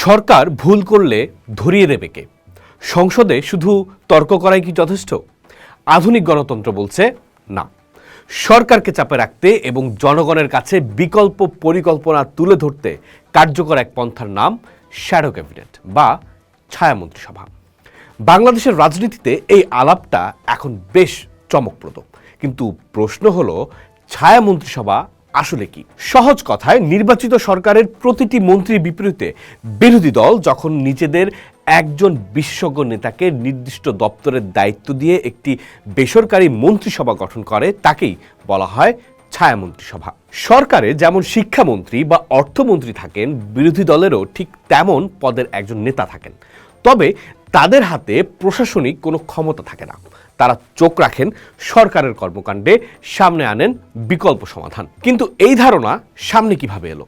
সরকার ভুল করলে ধরিয়ে দেবে কে? সংসদে শুধু তর্ক করাই কি যথেষ্ট? আধুনিক গণতন্ত্র বলছে না। সরকারকে চাপে রাখতে এবং জনগণের কাছে বিকল্প পরিকল্পনা তুলে ধরতে কার্যকর এক পন্থার নাম শ্যাডো ক্যাবিনেট বা ছায়ামন্ত্রিসভা। বাংলাদেশের রাজনীতিতে এই আলাপটা এখন বেশ চমকপ্রদ, কিন্তু প্রশ্ন হলো ছায়ামন্ত্রিসভা আসলে কি? সহজ কথায়, নির্বাচিত সরকারের প্রতিটি মন্ত্রীর বিপরীতে বিরোধী দল যখন নিজেদের একজন বিশেষজ্ঞ নেতাকে নির্দিষ্ট দপ্তরের দায়িত্ব দিয়ে একটি বেসরকারি মন্ত্রিসভা গঠন করে, তাকেই বলা হয় ছায়ামন্ত্রিসভা। সরকারে যেমন শিক্ষামন্ত্রী বা অর্থমন্ত্রী থাকেন, বিরোধী দলেরও ঠিক তেমন পদের একজন নেতা থাকেন। তবে তাদের হাতে প্রশাসনিক কোনো ক্ষমতা থাকে না। তারা চোখ রাখেন সরকারের কর্মকাণ্ডে, সামনে আনেন বিকল্প সমাধান। কিন্তু এই ধারণা সামনে কিভাবে এলো?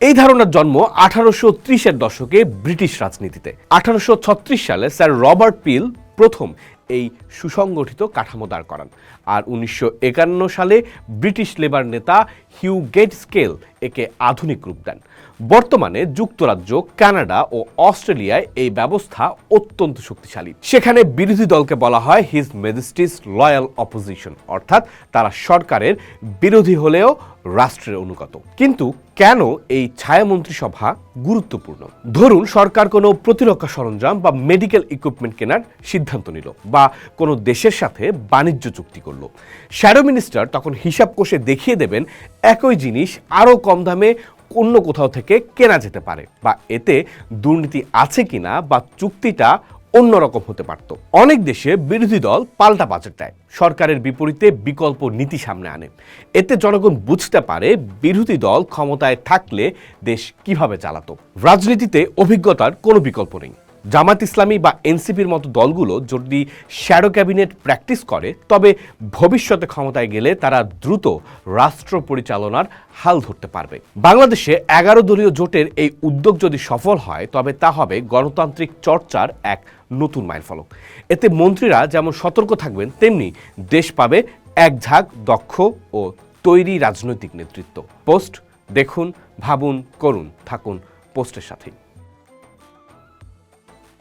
এই ধারণার জন্ম 1830-এর দশকে ব্রিটিশ রাজনীতিতে। 1836 সালে স্যার রবার্ট পিল প্রথম এই সুসংগঠিত কাঠামো দাঁড় করান, আর 1951 সালে ব্রিটিশ লেবার নেতা হিউ গেটস্কেল একে আধুনিক রূপ দেন। বর্তমানে যুক্তরাজ্য, কানাডা ও অস্ট্রেলিয়ায় এই ব্যবস্থা অত্যন্ত শক্তিশালী। সেখানে বিরোধী দলকে বলা হয় হিজ ম্যাজেস্টিস লয়াল অপোজিশন, অর্থাৎ তারা সরকারের বিরোধী হলেও রাষ্ট্রের অনুগত। কিন্তু কেন এই ছায়ামন্ত্রিসভা গুরুত্বপূর্ণ? ধরুন সরকার কোনো প্রতিরক্ষা সরঞ্জাম বা মেডিকেল ইকুইপমেন্ট কেনার সিদ্ধান্ত নিল, বা কোনো দেশের সাথে বাণিজ্য চুক্তি করলো। শ্যাডো মিনিস্টার তখন হিসাব কষে দেখিয়ে দেবেন একই জিনিস আরও কম দামে অন্য কোথাও থেকে কেনা যেতে পারে, বা এতে দুর্নীতি আছে কিনা, বা চুক্তিটা অন্যরকম হতে পারত। অনেক দেশে বিরোধী দল পাল্টা বাজেট দেয়, সরকারের বিপরীতে বিকল্প নীতি সামনে আনে। এতে জনগণ বুঝতে পারে বিরোধী দল ক্ষমতায় থাকলে দেশ কিভাবে চালাতো। রাজনীতিতে অভিজ্ঞতার কোনো বিকল্প নেই। জামাত ইসলামী বা এনসিপির মতো দলগুলো যদি শ্যাডো ক্যাবিনেট প্র্যাকটিস করে, তবে ভবিষ্যতে ক্ষমতায় গেলে তারা দ্রুত রাষ্ট্র পরিচালনার হাল ধরতে পারবে। বাংলাদেশে 11 দলীয় জোটের এই উদ্যোগ যদি সফল হয়, তবে তা হবে গণতান্ত্রিক চর্চার এক নতুন মাইলফলক। এতে মন্ত্রীরা যেমন সতর্ক থাকবেন, তেমনি দেশ পাবে এক ঝাঁক দক্ষ ও তৈরি রাজনৈতিক নেতৃত্ব। পোস্ট দেখুন, ভাবুন, করুন, থাকুন পোস্টের সাথেই।